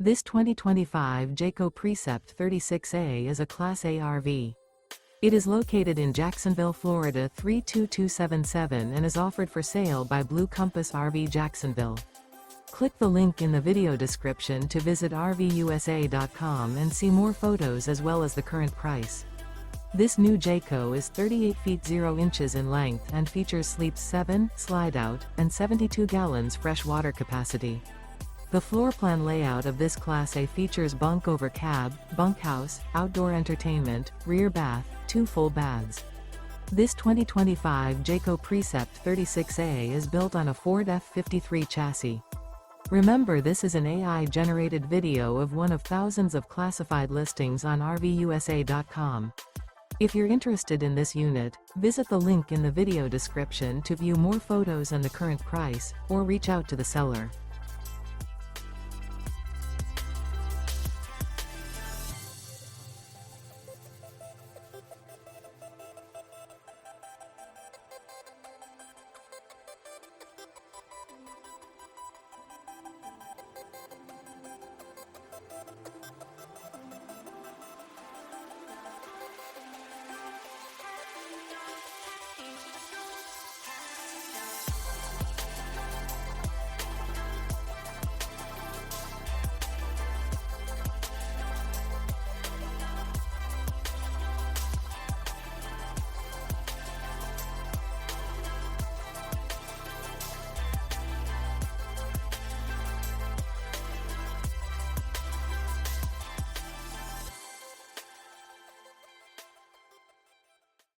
This 2025 Jayco Precept 36A is a Class A RV. It is located in Jacksonville, Florida 32277 and is offered for sale by Blue Compass RV Jacksonville. Click the link in the video description to visit RVUSA.com and see more photos as well as the current price. This new Jayco is 38 feet 0 inches in length and features sleeps 7, slide-out, and 72 gallons fresh water capacity. The floor plan layout of this Class A features bunk over cab, bunkhouse, outdoor entertainment, rear bath, 2 full baths. This 2025 Jayco Precept 36A is built on a Ford F53 chassis. Remember, this is an AI-generated video of one of thousands of classified listings on RVUSA.com. If you're interested in this unit, visit the link in the video description to view more photos and the current price, or reach out to the seller.